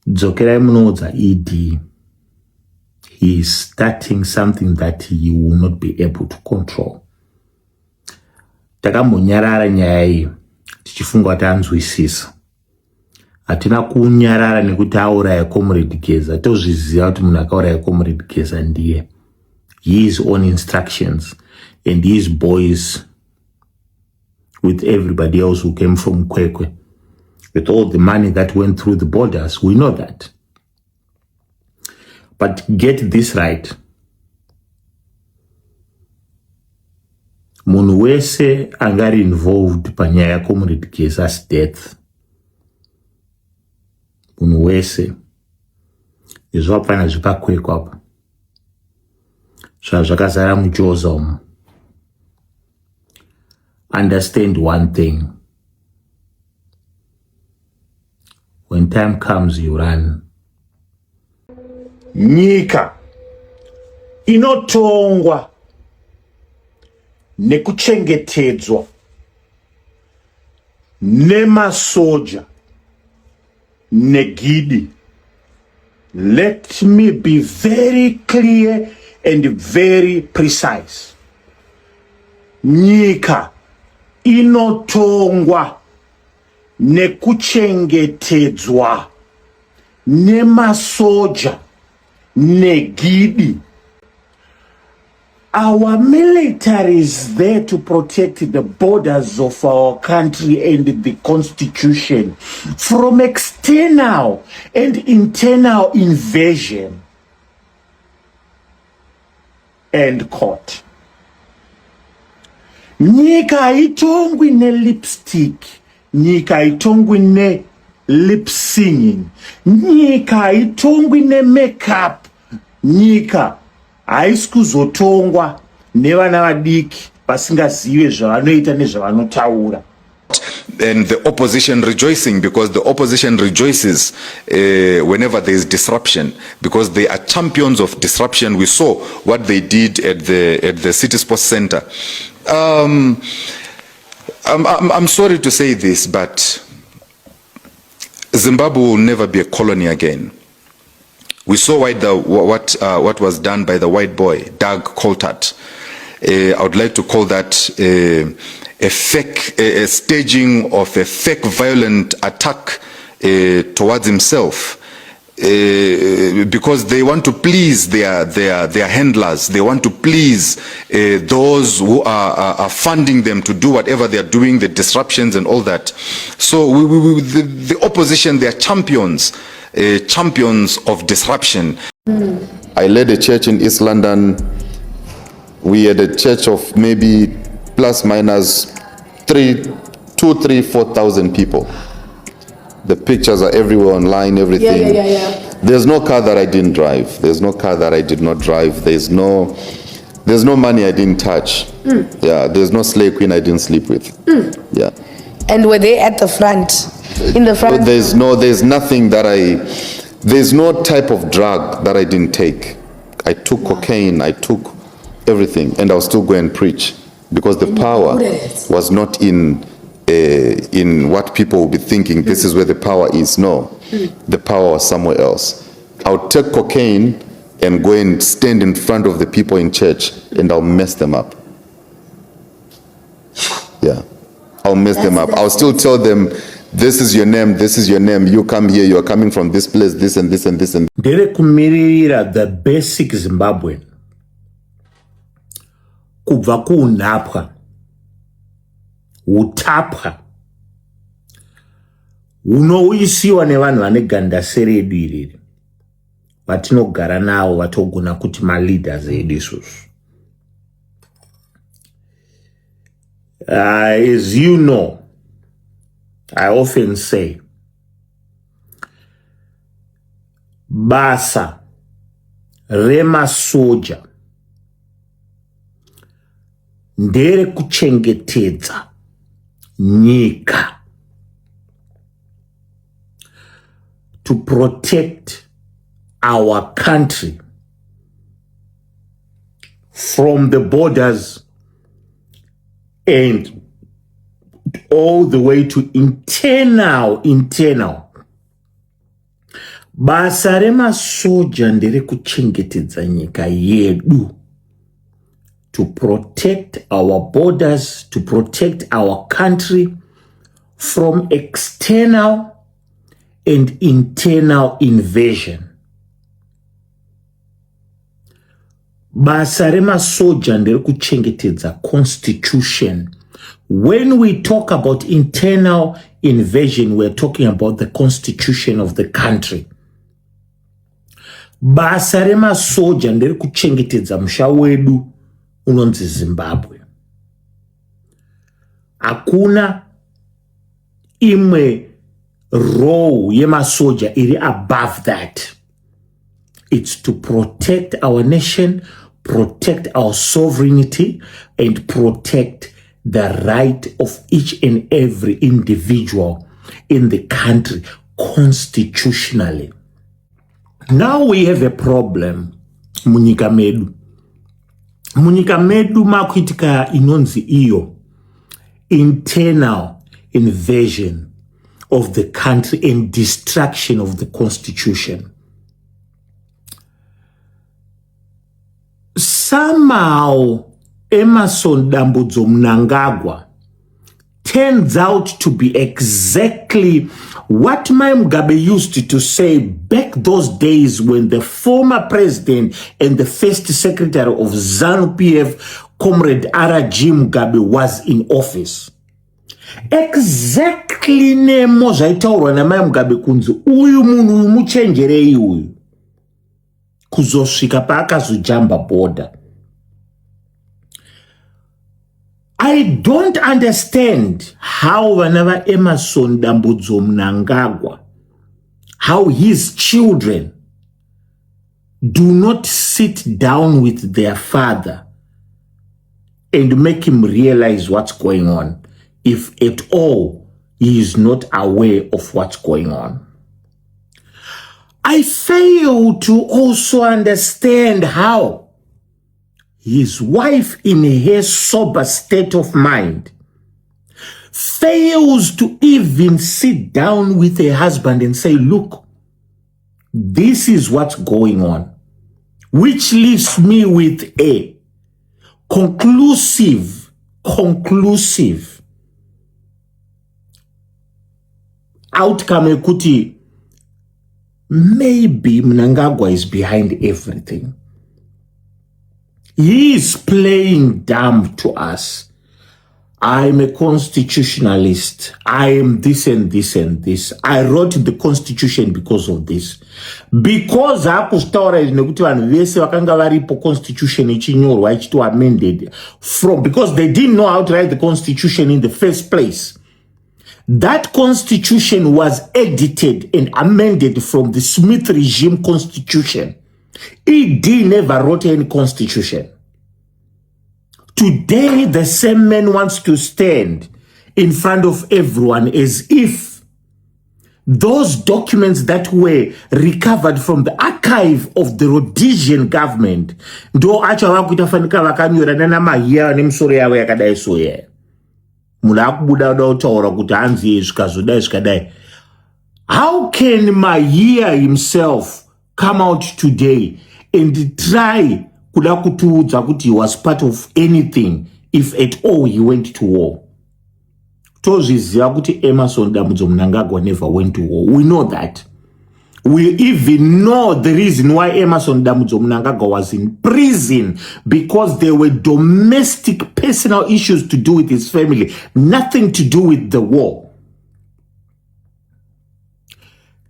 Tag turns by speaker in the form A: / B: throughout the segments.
A: Dzokerai munoudza ED. He is starting something that he will not be able to control. Takambonyarara nyaya iyi tichifunga kuti anzwisisa. Hatina kunyarara nekuti auraya Comrade Geza. Tozviziva kuti munhu akauraya Comrade Geza ndiye. His own instructions and his boys with everybody else who came from Kwekwe. With all the money that went through the borders, we know that. But get this right. Munhu wese angari involved panyaya ya Comrade Geza's death. Munhu wese. Izvo hapana zvakakwekwa apa. Zvakazara mujoza umu. Understand one thing. When time comes, you run. Nyika inotongwa nekuchengetedzwa nemasoja negidi. Let me be very clear and very precise. Nyika inotongwa nekuchengetedzwa nemasoja negidi. Our military is there to protect the borders of our country and the constitution from external and internal invasion. End quote. Nyika haitongwi ne lipstick. Nyika haitongwi ne lip singing. Nyika haitongwi ne makeup. Nyika haisi kuzotongwa nevana vadiki vasingazive zvavanoita nezvavanotaura.
B: And the opposition rejoicing, because the opposition rejoices whenever there is disruption, because they are champions of disruption. We saw what they did at the City Sports Center. I'm sorry to say this, but Zimbabwe will never be a colony again. We saw what was done by the white boy, Doug Coltart. I would like to call that a staging of a fake violent attack towards himself, because they want to please their handlers. They want to please those who are funding them to do whatever they are doing, the disruptions and all that. So the opposition, they are champions of disruption. I led a church in East London. We had a church of maybe plus minus 4,000 people. The pictures are everywhere online, everything.
C: Yeah.
B: There's no car that I didn't drive. There's no car that I did not drive. There's no money I didn't touch. Yeah, there's no slave queen I didn't sleep with. Yeah.
C: And were they at the front? In the front?
B: There's nothing that there's no type of drug that I didn't take. I took cocaine, I took everything, and I'll still go and preach, because the power was not in what people will be thinking, this is where the power is. No, the power was somewhere else. I'll take cocaine and go and stand in front of the people in church, and I'll mess them up. Yeah, I'll mess them up. I'll still tell them, this is your name, this is your name, you come here, you are coming from this place, this and this and this and
A: Ndere kumirira the basic Zimbabwean. Kubva kuunhapwa, utapwa, unouyisiwa nevanhu vane gandase redu iriri, vatinogara navo, vatogona kuti maleaders edu isusu. As you know, I often say, basa remasoja ndere kuchengetedza nyika, to protect our country from the borders and all the way to internal Basa remasoja nderekuchengetedza nyika yedu, to protect our borders, to protect our country from external and internal invasion. Basa remasoja nderekuchengetedza constitution. When we talk about internal invasion, we're talking about the constitution of the country. Basa remasoja nderekuchengetedza musha wedu unonzi Zimbabwe. Hakuna imwe role yemasoja iri above that. It's to protect our nation, protect our sovereignty, and protect the right of each and every individual in the country constitutionally. Now we have a problem munyika medu. Munyika medu makuitika inonzi iyo internal invasion of the country and destruction of the constitution. Somehow Emerson Dambudzo Mnangagwa turns out to be exactly what Mugabe used to say back those days when the former president and the first secretary of ZANU-PF, Comrade R.G. Mugabe, was in office. Exactly nemo zvaitaurwa namai Mugabe kunzi uyu munhu uyu muchenjerei uyu kuzosvika paakazojamba border. I don't understand how vanava Emerson Dambudzo Mnangagwa, how his children do not sit down with their father and make him realize what's going on, if at all he is not aware of what's going on. I fail to also understand how his wife, in her sober state of mind, fails to even sit down with her husband and say, look, this is what's going on, which leaves me with a conclusive outcome ekuti maybe Mnangagwa is behind everything. He is playing dumb to us. I'm a constitutionalist. I am this and this and this. I wrote the constitution because of this. Because hakutaura nekuti vanhu vese vakanga varipo constitution ichinyorwa ichito amended from, because they didn't know how to write the constitution in the first place. That constitution was edited and amended from the Smith regime constitution. ED never wrote any constitution. Today, the same man wants to stand in front of everyone as if those documents that were recovered from the archive of the Rhodesian government ndo acha vakutafanika vakanyora nana mahia nemusoro yavo yakadai soya. Muna kubuda utaura kuti hanzi zvikazodai zvikadai. How can Mahia himself come out today and try kuda kutiudza kuti he was part of anything if at all he went to war? Tozviziva kuti Emerson Dambudzo Mnangagwa never went to war. We know that. We even know the reason why Emerson Dambudzo Mnangagwa was in prison, because there were domestic personal issues to do with his family, nothing to do with the war.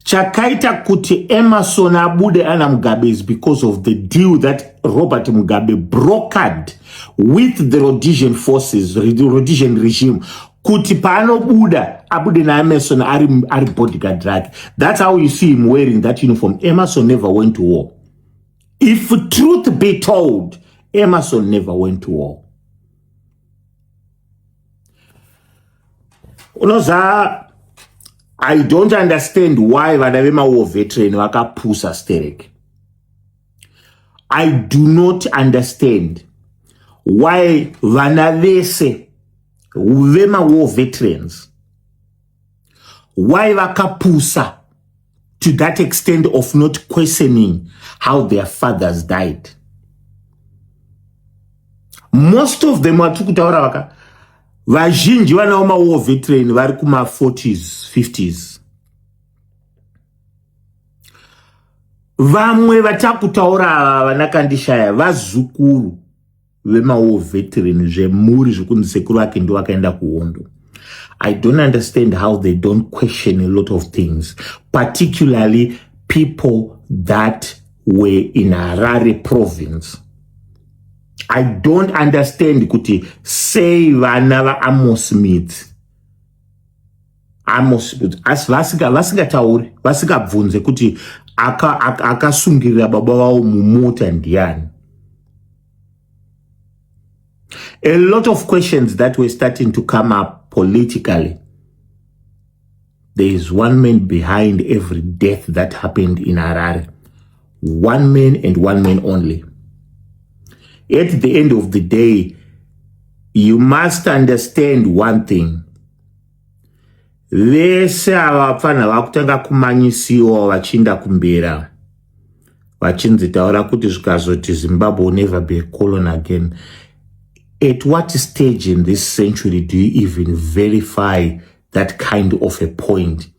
A: Chakaita kuti Emerson abude ana Mugabe is because of the deal that Robert Mugabe brokered with the Rhodesian forces, the Rhodesian regime. Kuti paano buda abude na Emerson ari bodyguard drag. That's how you see him wearing that uniform. Emerson never went to war. If truth be told, Emerson never went to war. Unoza, I don't understand why vanavema war veteran vakapusa sterek. I do not understand why vanavese vema war veterans, why vakapusa to that extent of not questioning how their fathers died. Most of them are tukutaura vaka vazhinji vanawo war veteran vari kuma 40s 50s. Vamwe vatakutaura vanakandishaya vazukuru vema veteran zvemhuri zvokunzi sekuru vake ndo vakaenda kuhondo. I don't understand how they don't question a lot of things, particularly people that were in Harare province. I don't understand kuti say vana va Amos Smith as vasingatauri vasingabvunze kuti akasungirira baba vavo mumota ndiani. A lot of questions that were starting to come up politically. There is one man behind every death that happened in Harare. One man and one man only. At the end of the day, you must understand one thing. Vese avafana vakutanga kumanyisiwa vachinda kumbera. Vachinzitaura kuti zvikazoti Zimbabwe will never be a colony again. At what stage in this century do you even verify that kind of a point?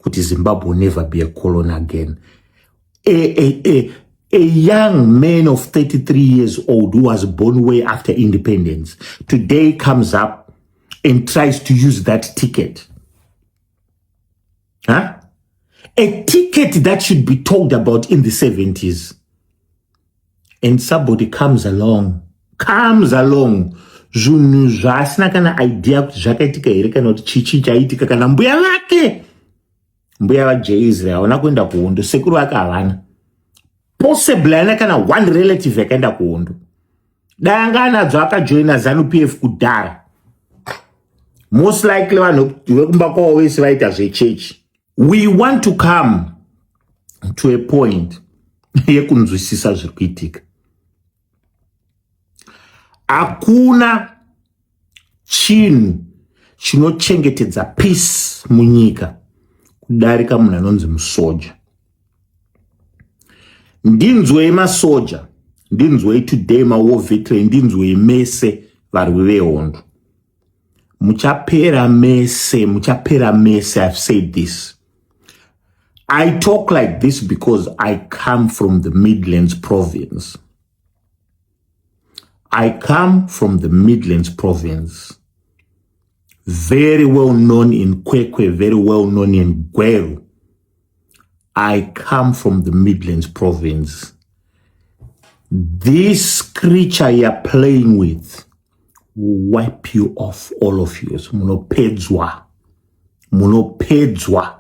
A: Kuti Zimbabwe will never be a colony again. A young man of 33 years old who was born way after independence today comes up and tries to use that ticket. Huh? A ticket that should be talked about in the 70s. And somebody comes along. Zvinhu zvasina kana idea kuti zvakaitika here kana kuti chichi chaitika kana mbuya vake. Mbuya vaJaisrael hawana kuenda kuhondo, sekuru vake havana. Possibly ana kana one relative yakaenda kuhondo. Dai anga anadzo akajoina ZANU-PF kudhara. Most likely vanhu vekumba kwavo vese vaita zvechechi. We want to come to a point yekunzwisisa zviri kuitika. Hakuna chinhu chinochengetedza peace munyika kudarika munhu anonzi musoja. Ndinzwei masoja, ndinzwei today war veteran, ndinzwei mese vari vehondo. Muchapera mese, I've said this. I talk like this because I come from the Midlands province. I come from the Midlands province. Very well known in Kwekwe, very well known in Gweru. I come from the Midlands province. This creature you're playing with will wipe you off, all of you. Munopedzwa.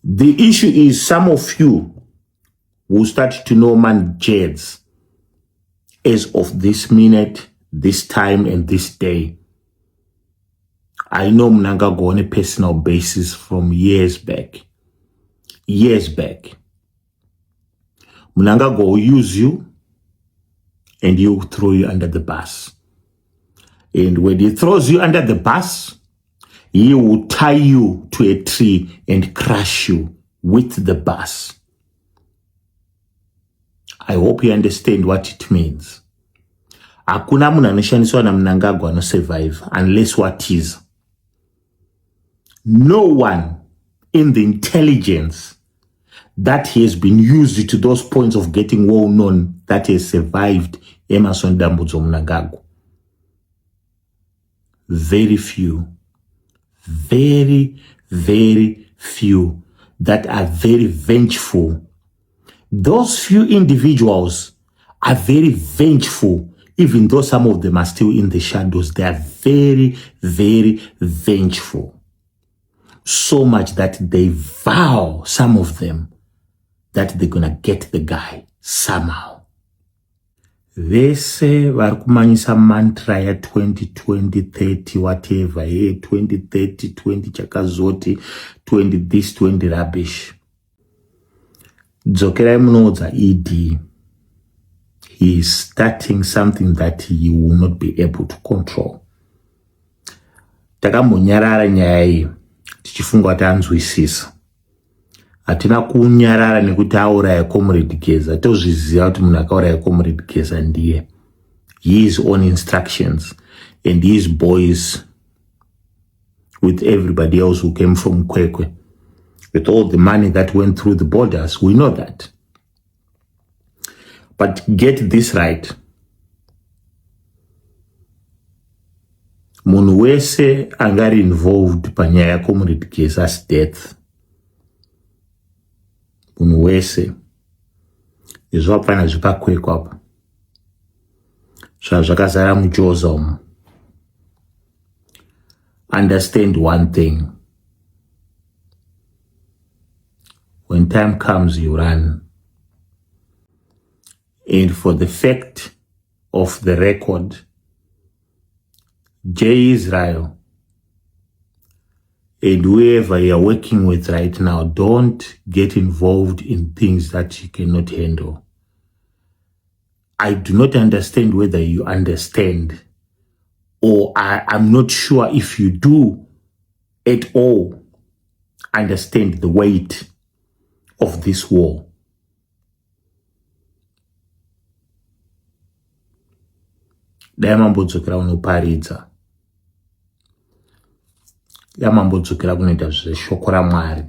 A: The issue is some of you will start to know man Jeds as of this minute, this time, and this day. I know Mnangagwa on a personal basis from years back. Mnangagwa will use you and he will throw you under the bus. And when he throws you under the bus, he will tie you to a tree and crush you with the bus. I hope you understand what it means. Hakuna munhu anoshandiswa na Mnangagwa no survive unless what is. No one in the intelligence that has been used to those points of getting well known that has survived Emerson Dambudzo Mnangagwa. Very few that are very vengeful. Those few individuals are very vengeful, even though some of them are still in the shadows. They are very vengeful. So much that they vow, some of them, that they're gonna get the guy somehow. Vese varikumanyisa mantra ya 2020, 30, whatever, 20, 30, 20 chakazoti, 20 this, 20 rubbish. Dzokerai munoudza ED. He is starting something that he will not be able to control. Takambonyarara nyaya iyi. tichifunga kuti anzwisisa. Hatina kunyarara nekuti auraya Comrade Geza. Tozviziva kuti munhu akauraya Comrade Geza ndiye. His own instructions and his boys with everybody else who came from Kwekwe, with all the money that went through the borders. We know that. But get this right. Munhu wese angari involved panyaya ya Comrade Geza's death. Munhu wese. Izvo hapana zvakakwekwa apa. Zvakazara mujoza umu. Understand one thing. When time comes, you run. And for the fact of the record, J. Israel and whoever you're working with right now, don't get involved in things that you cannot handle. I do not understand whether you understand, or I'm not sure if you do at all understand the weight of this war. Dayamambodzokera unoparidza. Yamambodzokera kunoita zveshoko raMwari.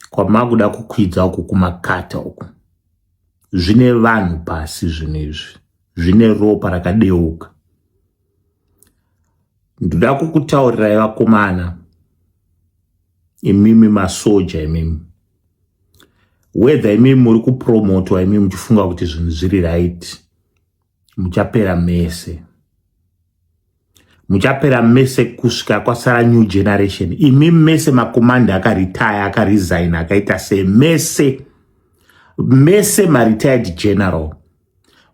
A: Kwamakuda kukwidza uku kumakata uku. Zvine vanhu pasi zvinezvi. Zvine ropa rakadeuka. Ndoda kukutaurirai vakomana. Imimi masoja imimi. Whether imimi muri kupromotwa imimi muchifunga kuti zvinhu zviri right. Muchapera mese. Muchapera mese kusvika kwasara new generation. Imimi mese makomanda akaretire, akaresign, akaita se mese ma retired general.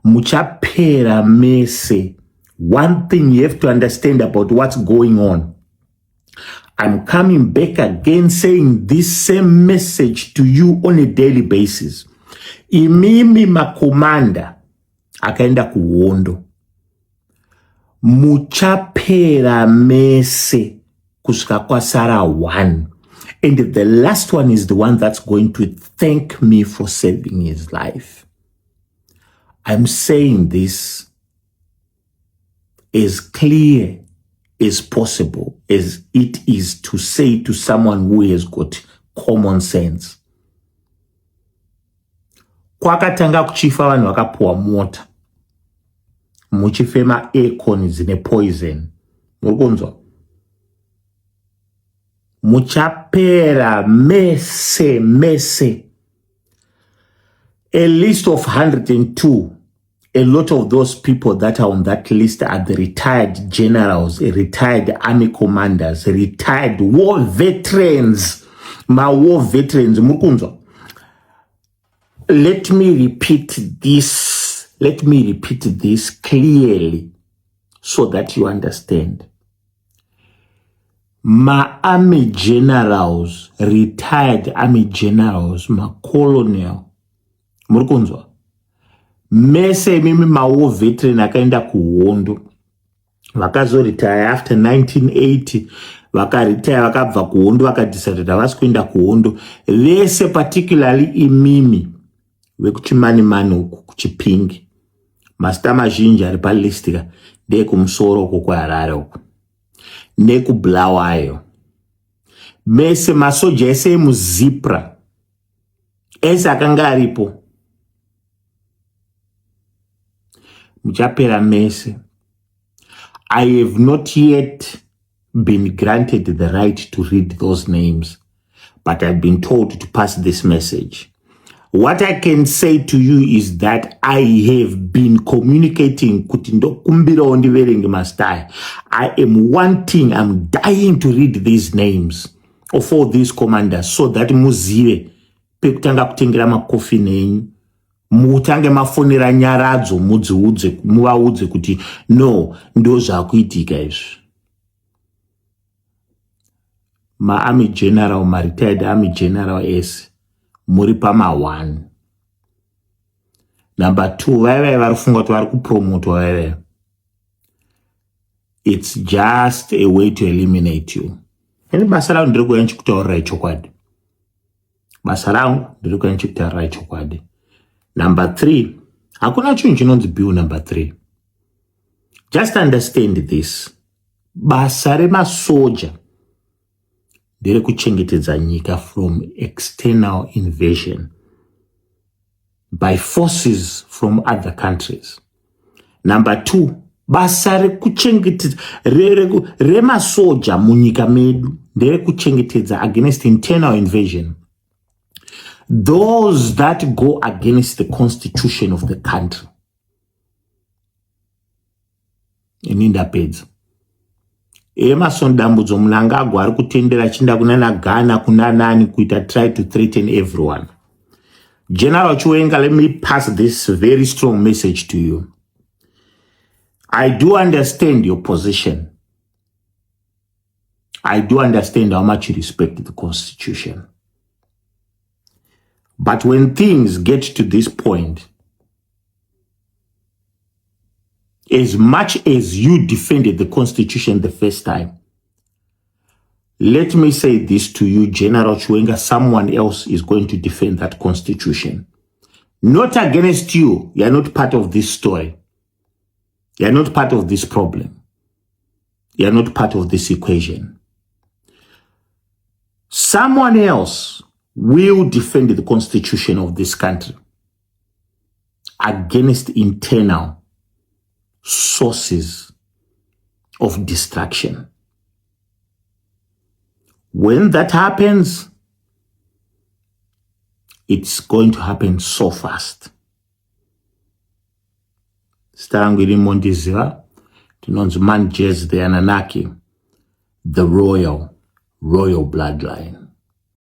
A: Muchapera mese. One thing you have to understand about what's going on. I'm coming back again saying this same message to you on a daily basis. Imimi makomanda akaenda kuhondo. Muchapera mese kusvika kwasara one. And the last one is the one that's going to thank me for saving his life. I'm saying this as clear as possible as it is to say to someone who has got common sense. Kwakatanga kuchifa vanhu vakapuwa mota. Muchifema acorn zine poison. Murikunzwa? Muchapera mese. A list of 102. A lot of those people that are on that list are the retired generals, retired army commanders, retired war veterans. Ma war veterans. Murikunzwa? Let me repeat this clearly so that you understand. Ma army generals, retired army generals, ma colonel. Murikunzwa? Mese mimi ma war veteran akaenda kuhondo. Vakazo retire after 1980. Vakaretire vakabva kuhondo vakadecide havasi kuenda kuhondo. Vese particularly imimi vekuchimani uku kuchipingi. Masita mazhinji ari palistika ndekumusoro uko kwaHarare uko. Nekubulawayo. Mese masoja ese muzipra. Ese akanga aripo. Muchapera mese. I have not yet been granted the right to read those names, but I've been told to pass this message. What I can say to you is that I have been communicating. I am wanting, I'm dying to read these names of all these commanders so that muzive pekutanga kutengera makofi nenyu. Mutange mafonera nyaradzo muvaudze kuti no ndo zvakuitika izvi. Ma army general, ma retired army general ese muri pama 1. Number 2, vaive varifunga kuti vari kupromotwa vaive. It's just a way to eliminate you. Ene basa rangu ndiri kuenda kutaurira chokwadi. Basa rangu ndiri kuenda kutaurira chokwadi. Number 3, hakuna chinhu chinonzi bill number 3. Just understand this. Basa remasoja ndere kuchengetedza nyika from external invasion by forces from other countries. Number 2, basa rekuchengetedza remasoja munyika medu ndere kuchengetedza against internal invasion, those that go against the constitution of the country. Ininda pedza. Emerson Dambudzo Mnangagwa ari kutendera chinda kunana Ghana kuna nani kuita try to threaten everyone. General Chiwenga, let me pass this very strong message to you. I do understand your position. I do understand how much you respect the Constitution. But when things get to this point, as much as you defended the Constitution the first time, let me say this to you, General Chiwenga, someone else is going to defend that Constitution. Not against you. You are not part of this story. You are not part of this problem. You are not part of this equation. Someone else will defend the Constitution of this country against internal sources of distraction. When that happens, it's going to happen so fast. Starangwiri Mondiziva, Tinon's man Jez the Ananaki, the royal bloodline.